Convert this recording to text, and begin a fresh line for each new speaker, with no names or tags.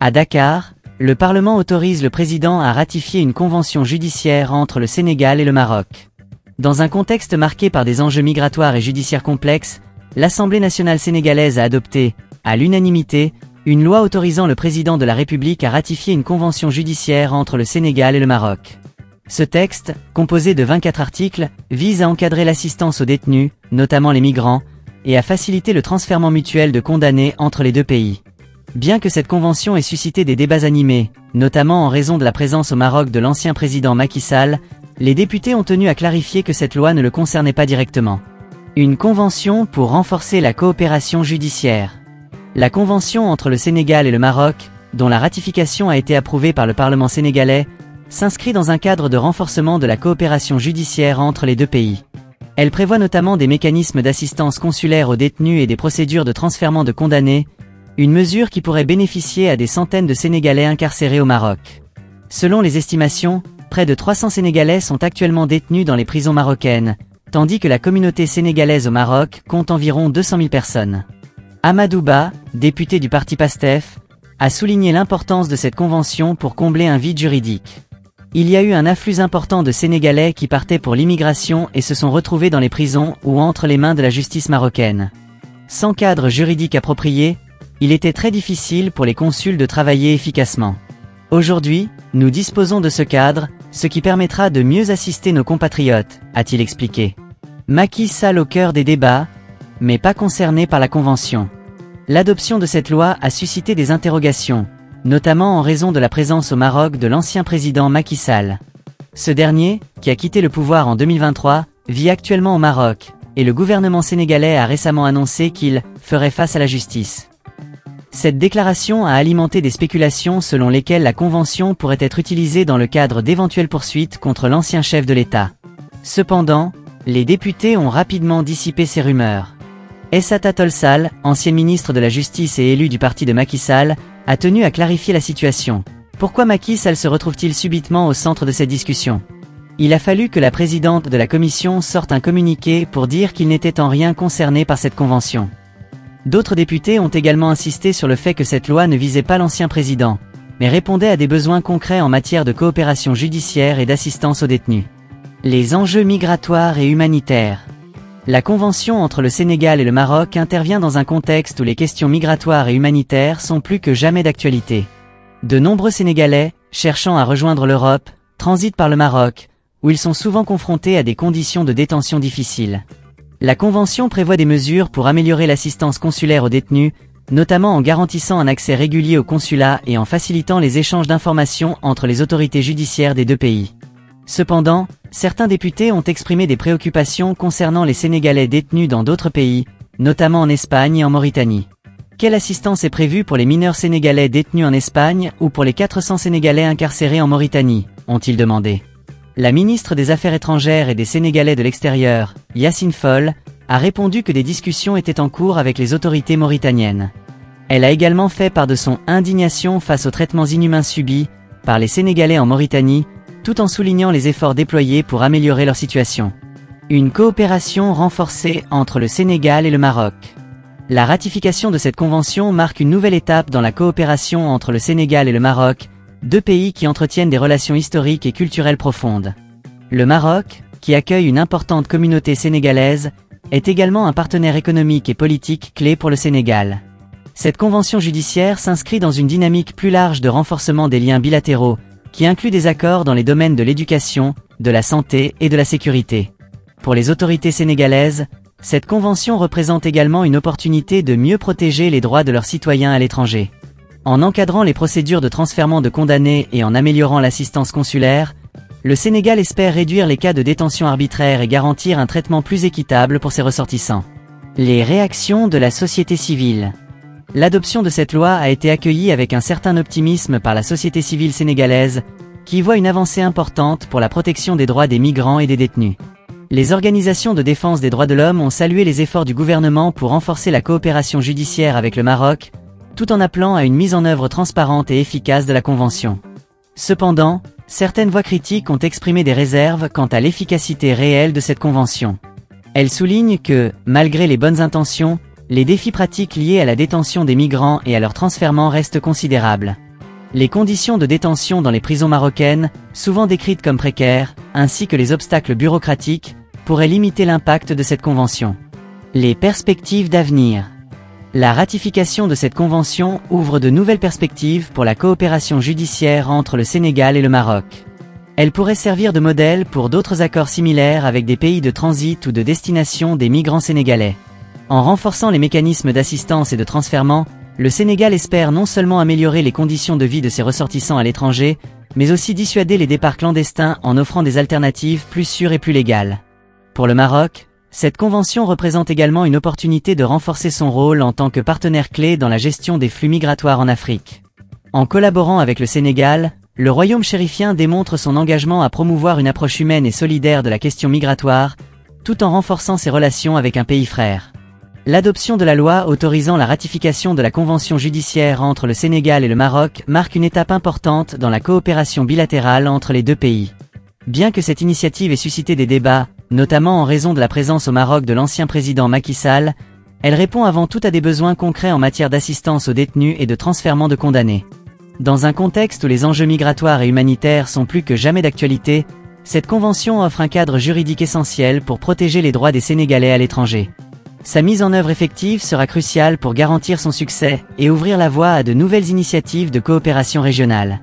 À Dakar, le Parlement autorise le président à ratifier une convention judiciaire entre le Sénégal et le Maroc. Dans un contexte marqué par des enjeux migratoires et judiciaires complexes, l'Assemblée nationale sénégalaise a adopté, à l'unanimité, une loi autorisant le président de la République à ratifier une convention judiciaire entre le Sénégal et le Maroc. Ce texte, composé de 24 articles, vise à encadrer l'assistance aux détenus, notamment les migrants, et à faciliter le transfèrement mutuel de condamnés entre les deux pays. Bien que cette convention ait suscité des débats animés, notamment en raison de la présence au Maroc de l'ancien président Macky Sall, les députés ont tenu à clarifier que cette loi ne le concernait pas directement. Une convention pour renforcer la coopération judiciaire. La convention entre le Sénégal et le Maroc, dont la ratification a été approuvée par le Parlement sénégalais, s'inscrit dans un cadre de renforcement de la coopération judiciaire entre les deux pays. Elle prévoit notamment des mécanismes d'assistance consulaire aux détenus et des procédures de transfèrement de condamnés, une mesure qui pourrait bénéficier à des centaines de Sénégalais incarcérés au Maroc. Selon les estimations, près de 300 Sénégalais sont actuellement détenus dans les prisons marocaines, tandis que la communauté sénégalaise au Maroc compte environ 200 000 personnes. Amadou Ba, député du parti PASTEF, a souligné l'importance de cette convention pour combler un vide juridique. Il y a eu un afflux important de Sénégalais qui partaient pour l'immigration et se sont retrouvés dans les prisons ou entre les mains de la justice marocaine. Sans cadre juridique approprié, il était très difficile pour les consuls de travailler efficacement. Aujourd'hui, nous disposons de ce cadre, ce qui permettra de mieux assister nos compatriotes, a-t-il expliqué. Macky Sall au cœur des débats, mais pas concerné par la convention. L'adoption de cette loi a suscité des interrogations, notamment en raison de la présence au Maroc de l'ancien président Macky Sall. Ce dernier, qui a quitté le pouvoir en 2023, vit actuellement au Maroc, et le gouvernement sénégalais a récemment annoncé qu'il ferait face à la justice. Cette déclaration a alimenté des spéculations selon lesquelles la convention pourrait être utilisée dans le cadre d'éventuelles poursuites contre l'ancien chef de l'État. Cependant, les députés ont rapidement dissipé ces rumeurs. Aissata Tall Sall, ancien ministre de la Justice et élu du parti de Macky Sall, a tenu à clarifier la situation. Pourquoi Macky Sall se retrouve-t-il subitement au centre de cette discussion? Il a fallu que la présidente de la commission sorte un communiqué pour dire qu'il n'était en rien concerné par cette convention. D'autres députés ont également insisté sur le fait que cette loi ne visait pas l'ancien président, mais répondait à des besoins concrets en matière de coopération judiciaire et d'assistance aux détenus. Les enjeux migratoires et humanitaires. La convention entre le Sénégal et le Maroc intervient dans un contexte où les questions migratoires et humanitaires sont plus que jamais d'actualité. De nombreux Sénégalais, cherchant à rejoindre l'Europe, transitent par le Maroc, où ils sont souvent confrontés à des conditions de détention difficiles. La Convention prévoit des mesures pour améliorer l'assistance consulaire aux détenus, notamment en garantissant un accès régulier au consulat et en facilitant les échanges d'informations entre les autorités judiciaires des deux pays. Cependant, certains députés ont exprimé des préoccupations concernant les Sénégalais détenus dans d'autres pays, notamment en Espagne et en Mauritanie. Quelle assistance est prévue pour les mineurs sénégalais détenus en Espagne ou pour les 400 Sénégalais incarcérés en Mauritanie, ont-ils demandé. La ministre des Affaires étrangères et des Sénégalais de l'extérieur, Yacine Fall, a répondu que des discussions étaient en cours avec les autorités mauritaniennes. Elle a également fait part de son indignation face aux traitements inhumains subis par les Sénégalais en Mauritanie, tout en soulignant les efforts déployés pour améliorer leur situation. Une coopération renforcée entre le Sénégal et le Maroc. La ratification de cette convention marque une nouvelle étape dans la coopération entre le Sénégal et le Maroc, deux pays qui entretiennent des relations historiques et culturelles profondes. Le Maroc, qui accueille une importante communauté sénégalaise, est également un partenaire économique et politique clé pour le Sénégal. Cette convention judiciaire s'inscrit dans une dynamique plus large de renforcement des liens bilatéraux, qui inclut des accords dans les domaines de l'éducation, de la santé et de la sécurité. Pour les autorités sénégalaises, cette convention représente également une opportunité de mieux protéger les droits de leurs citoyens à l'étranger. En encadrant les procédures de transfèrement de condamnés et en améliorant l'assistance consulaire, le Sénégal espère réduire les cas de détention arbitraire et garantir un traitement plus équitable pour ses ressortissants. Les réactions de la société civile. L'adoption de cette loi a été accueillie avec un certain optimisme par la société civile sénégalaise, qui voit une avancée importante pour la protection des droits des migrants et des détenus. Les organisations de défense des droits de l'homme ont salué les efforts du gouvernement pour renforcer la coopération judiciaire avec le Maroc, tout en appelant à une mise en œuvre transparente et efficace de la Convention. Cependant, certaines voix critiques ont exprimé des réserves quant à l'efficacité réelle de cette Convention. Elles soulignent que, malgré les bonnes intentions, les défis pratiques liés à la détention des migrants et à leur transfèrement restent considérables. Les conditions de détention dans les prisons marocaines, souvent décrites comme précaires, ainsi que les obstacles bureaucratiques, pourraient limiter l'impact de cette convention. Les perspectives d'avenir. La ratification de cette convention ouvre de nouvelles perspectives pour la coopération judiciaire entre le Sénégal et le Maroc. Elle pourrait servir de modèle pour d'autres accords similaires avec des pays de transit ou de destination des migrants sénégalais. En renforçant les mécanismes d'assistance et de transfèrement, le Sénégal espère non seulement améliorer les conditions de vie de ses ressortissants à l'étranger, mais aussi dissuader les départs clandestins en offrant des alternatives plus sûres et plus légales. Pour le Maroc, cette convention représente également une opportunité de renforcer son rôle en tant que partenaire clé dans la gestion des flux migratoires en Afrique. En collaborant avec le Sénégal, le royaume chérifien démontre son engagement à promouvoir une approche humaine et solidaire de la question migratoire, tout en renforçant ses relations avec un pays frère. L'adoption de la loi autorisant la ratification de la convention judiciaire entre le Sénégal et le Maroc marque une étape importante dans la coopération bilatérale entre les deux pays. Bien que cette initiative ait suscité des débats, notamment en raison de la présence au Maroc de l'ancien président Macky Sall, elle répond avant tout à des besoins concrets en matière d'assistance aux détenus et de transfèrement de condamnés. Dans un contexte où les enjeux migratoires et humanitaires sont plus que jamais d'actualité, cette convention offre un cadre juridique essentiel pour protéger les droits des Sénégalais à l'étranger. Sa mise en œuvre effective sera cruciale pour garantir son succès et ouvrir la voie à de nouvelles initiatives de coopération régionale.